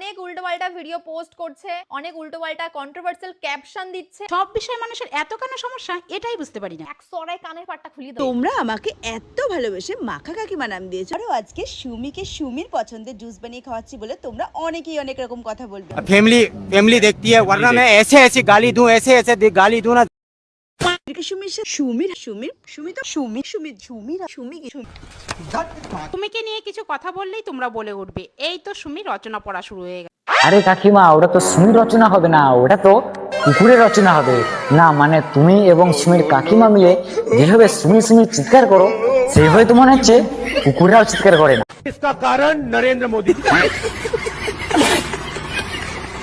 অনেক উল্টোপাল্টা video post করছে, অনেক উল্টোপাল্টা কন্ট্রোভার্সিয়াল ক্যাপশন দিচ্ছে। সব বিষয়ে মানুষের এত কেন সমস্যা এটাই বুঝতে পারি না। এক সরাই কানের পাটটা খুলিয়ে দাও। তোমরা আমাকে এত ভালোবেসে মাখা কাকিমা নাম দিয়েছো, আরো আজকে সুমিকে সুমির পছন্দের জুস বানিয়ে খাওয়াচ্ছি বলে তোমরা অনেকেই অনেক রকম কথা বলবে। फैमिली देखती है, वरना मैं ऐसे ऐसी गाली दूं, ऐसे ऐसे गाली दूं ना। সুমির সাথে সুমির সুমির সুমি তো সুমি সুমির সুমির সুমি কি সুমি সুমিকে নিয়ে কিছু কথা বললেই তোমরা বলে উঠবে এই তো সুমি রচনা পড়া শুরু হয়ে গেছে। আরে কাকিমা, ওটা তো সুমির রচনা হবে না, ওটা তো কুকুরের রচনা হবে না। মানে তুমি এবং সুমির কাকিমা মিলে যেভাবে সুমি সুমি চিৎকার করো, সেইভাবে তো মনে হচ্ছে কুকুররাও চিৎকার করে না। इसका कारण नरेंद्र मोदी।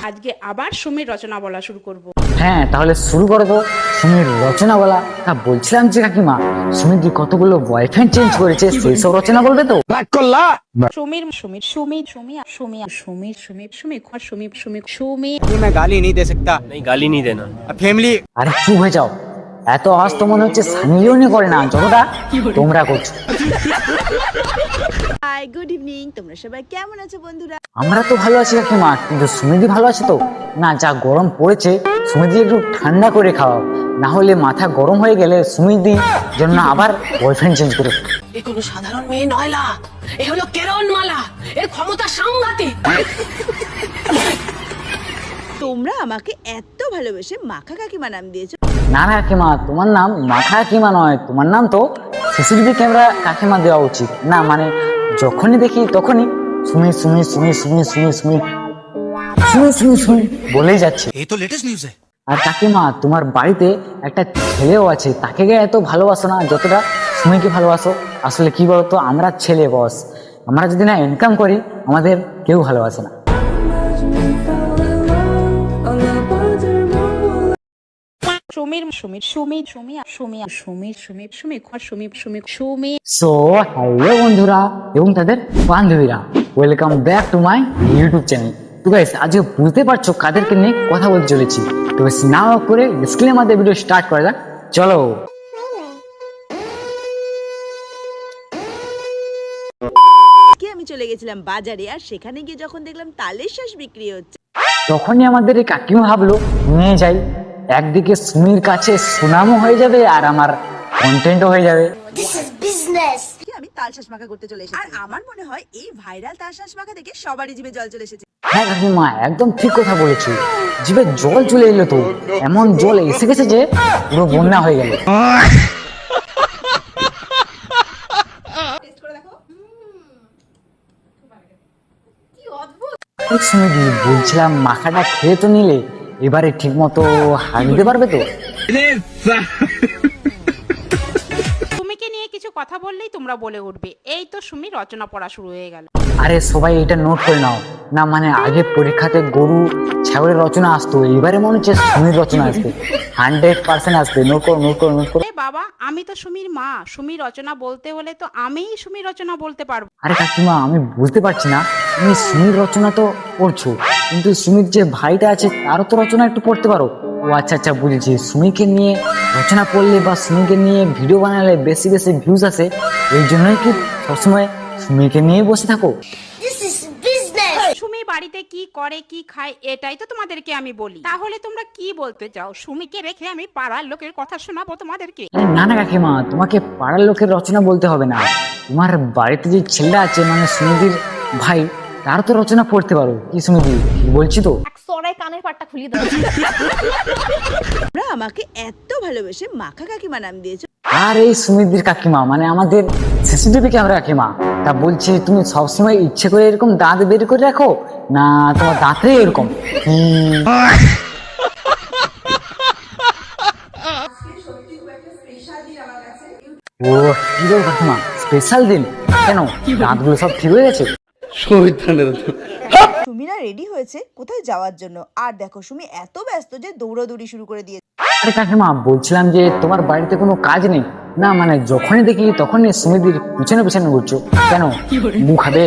আজকে আবার সুমির রচনা বলা শুরু করব। হ্যাঁ, তাহলে শুরু করো তো সুমির রচনা বলা। তা বলছিলাম যে কাকিমা, সুমি কি কতগুলো বয়ফ্রেন্ড চেঞ্জ করেছে, সেই সব রচনা বলবে তো? সুমির সুমির সুমির সুমি সুমি সুমির সুমির সুমি সুমি সুমি সুমি मैं गाली नहीं दे सकता। नहीं गाली नहीं देना। फैमिली আরে চুপ হয়ে যাও, এত আওয়াজ তো মনে হচ্ছে সানি লিওনি করে না, যতটা তোমরা করছো। Hi, good evening. তোমরা সবাই কেমন আছো বন্ধুরা? আমরা তো ভালো আছি কাকিমা, কিন্তু সুমিদি ভালো আছে তো? না, যা গরম পড়েছে সুমিদি একটু ঠান্ডা করে খাওয়াও, না হলে মাথা গরম হয়ে গেলে সুমিদি জন্য আবার বয়ফ্রেন্ড চেঞ্জ করে। এ কোনো সাধারণ মেয়ে নয়লা, এ হলো কেরণমালা, এর ক্ষমতা সাংঘাতিক। তোমরা আমাকে এত ভালোবেসে মাখা কাকিমা নাম দিয়েছো। না না কাকিমা, তোমার নাম মাখা কাকিমা নয়, তোমার নাম তো সিসিটিভি ক্যামেরা কাকিমা দেওয়া উচিত। না মানে যখনই দেখি তখনই সুমি সুমি সুমি সুমি সুমি সুমি সুমি সুমি সুমি বলেই যাচ্ছে। ये तो लेटेस्ट न्यूज़ है। আর কাকিমা, তোমার বাড়িতে একটা ছেলেও আছে, তাকে এত ভালোবাসো না যতটা সুমিকে ভালোবাসো। আসলে কি বলতো, আমরা ছেলে বস, আমরা যদি না ইনকাম করি আমাদের কেউ ভালোবাসে না। সুমির সুমির সুমি সুমি সুমি সুমি সুমি সুমি সুমি সুমি সুমি সো হ্যালো বন্ধুরা এবং তাদের বান্ধবীরা, welcome back to my YouTube channel. তো গাইস, আজকে বুঝতে পারছো কাদেরকে নিয়ে কথা বলতে চলেছি। তো বেশ না করে ডিসক্লেমার দিয়ে ভিডিও স্টার্ট করা যাক, চলো। আজকে আমি চলে গেছিলাম বাজারে, আর সেখানে গিয়ে যখন দেখলাম তালের শ্বাস বিক্রি হচ্ছে, তখনই আমাদের এই কাকিমা ভাবলো নিয়ে যাই, একদিকে সুমির কাছে সুনামও হয়ে যাবে আর আমার কন্টেন্টও হয়ে যাবে। আমি তাল শ্বাস মাখা করতে চলে এসেছি। আর আমার মনে হয় এই ভাইরাল তাল শ্বাস মাখা দেখে সবারই জিভে জল চলে এসেছে। হ্যাঁ কাকিমা, একদম ঠিক কথা বলেছি, জিভে জল চলে এলো, তো এমন জল এসে গেছে যে পুরো বন্যা হয়ে গেল। সুমিদি, বলছিলাম মাখাটা খেয়ে তো নিলে, এবারে ঠিক মতো হাঁটতে পারবে তো? সুমিকে নিয়ে কিছু কথা বললেই তোমরা বলে উঠবে এই তো সুমি রচনা পড়া শুরু হয়ে গেল। আরে সবাই এটা নোট করে নাও। না মানে আগে পরীক্ষাতে গরু ছাগলের রচনা আসতো, এবারে মনে হচ্ছে সুমির রচনা আসবে, 100% আসবে। নোট করো নোট করো নোট করো। এ বাবা, আমি তো সুমির মা, সুমি রচনা বলতে হলে তো আমিই সুমি রচনা বলতে পারবো। আরে কাকিমা, আমি বুঝতে পারছি না, তুমি সুমির রচনা তো পড়ছো, কিন্তু সুমির যে ভাইটা আছে তারও তো রচনা একটু পড়তে পারো। ও আচ্ছা আচ্ছা, বুঝেছি। সুমিকে নিয়ে রচনা পড়লে বা সুমিকে নিয়ে ভিডিও বানালে বেশি বেশি ভিউজ আসে, এই জন্যই কি সবসময় সুমিকে নিয়ে বসে থাকো? সুমি বাড়িতে কি করে কি খায় এটাই তো তোমাদেরকে আমি বলি, তাহলে তোমরা কি বলতে চাও সুমিকে রেখে আমি পাড়ার লোকের কথা শোনাবো তোমাদেরকে? আরে না না কাকিমা, তোমাকে পাড়ার লোকের রচনা বলতে হবে না, তোমার বাড়িতে যে ছেলেটা আছে মানে সুমিদির ভাই, তার তো রচনা পড়তে পারো। কি সুমিদি, কি বলছি তো? এক সরাই কানের পাটটা খুলিয়ে দাও। তোমরা আমাকে এত ভালোবেসে মাখা কাকিমা নাম দিয়েছো। আর এই সুমিদির কাকিমা মানে আমাদের সিসিটিভি ক্যামেরা কাকিমা, তা বলছি তুমি সবসময় ইচ্ছে করে এরকম দাঁত বের করে রাখো না, তোমার দাঁতে এরকম? ও কি বল কাকিমা, স্পেশাল দিন কেন? দাঁতগুলো সব ঠিক হয়ে গেছে? সুমিরা রেডি হয়েছে কোথায় যাওয়ার জন্য, আর দেখো সুমি এত ব্যস্ত যে দৌড়াদৌড়ি শুরু করে দিয়েছে। আরে কাকিমা, বলছিলাম যে তোমার বাড়িতে কোনো কাজ নেই? না মানে যখনই দেখি তখনই সুমিদির পিছনে পিছনে ঘুরছো কেন? মুখ খাবে?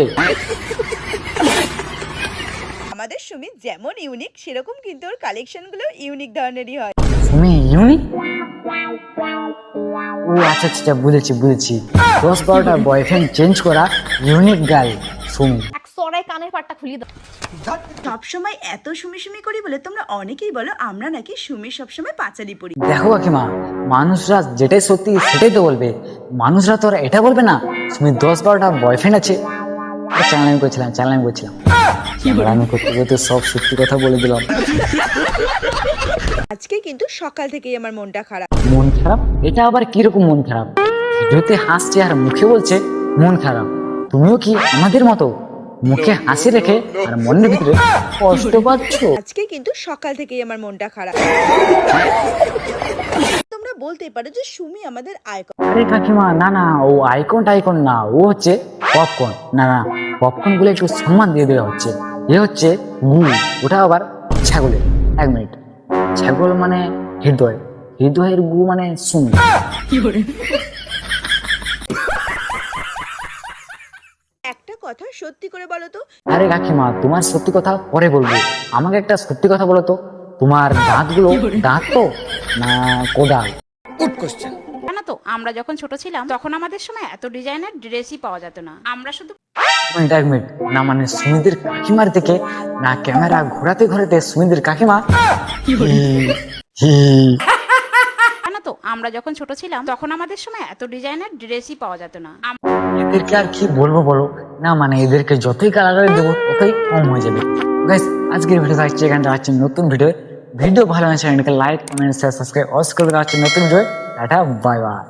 আমাদের সুমি যেমন ইউনিক সেরকম কিন্তু ওর কালেকশন গুলো ইউনিক ধরনেরই হয়। তুমি ইউনিক? ও আচ্ছা আচ্ছা, বুঝেছি বুঝেছি, 10-12টা বয়ফ্রেন্ড চেঞ্জ করা ইউনিক গার্ল সুমি। এক সরাই কানের পাটটা খুলিয়ে দাও। সবসময় এত সুমি সুমি করি বলে তোমরা অনেকেই বলো আমরা নাকি সুমির সবসময় পাঁচালি পড়ি। দেখো কাকিমা, মানুষরা যেটাই সত্যি সেটাই তো বলবে, মানুষরা তো আর এটা বলবে না সুমির 10-12টা বয়ফ্রেন্ড আছে। চ্যানেল করছিলাম আমি করতে করতে সব সত্যি কথা বলে দিলাম। আজকে কিন্তু সকাল থেকেই আমার মনটা খারাপ। মন খারাপ? এটা আবার কিরকম মন খারাপ? ভিডিওতে হাসছে আর মুখে বলছে মন খারাপ। তুমিও কি আমাদের মতো মুখে হাসি রেখে আর মনের ভিতরে কষ্ট পাচ্ছ? আজকে কিন্তু সকাল থেকেই আমার মনটা খারাপ। তোমরা বলতেই পারো যে সুমি আমাদের আইকন। আরে কাকিমা, না না, ও আইকন না, ও হচ্ছে পপকর্ন। না না, পপকর্ন বলে একটু সম্মান দিয়ে দেওয়া হচ্ছে। এ হচ্ছে গু, ওটা আবার ছাগলের। 1 মিনিট, ছাগল মানে হৃদয়, হৃদয়ের গু মানে সুমি। একটা কথা সত্যি করে বলো তো, আরে কাকিমা, তোমার সত্যি কথা পরে বলবো, আমাকে একটা সত্যি কথা বলো তো, তোমার দাঁতগুলো দাঁত তো না কোদাল? জানো তো, আমরা যখন ছোট ছিলাম তখন আমাদের সময় এত ডিজাইনের ড্রেসই পাওয়া যেত না। আমরা শুধু 1 মিনিট, না মানে সুমিদের কাকিমার দিকে না ক্যামেরা ঘোরাতে ঘোরাতে সুমিদের কাকিমা জানো তো, আমরা যখন ছোট ছিলাম তখন আমাদের সময় এত ডিজাইনের ড্রেসই পাওয়া যেত না। এদেরকে আর কি বলবো বলো, না মানে এদেরকে যতই কালার দেবো ততই কম হয়ে যাবে। গাইস, আজকের ভিডিও থাকছে এখানটা, হচ্ছে নতুন ভিডিও ভালো লাগছে চ্যানেলকে লাইক কমেন্ট শেয়ার সাবস্ক্রাইব অস করে দেওয়া হচ্ছে নতুন ভিডিও। Tata, bye bye.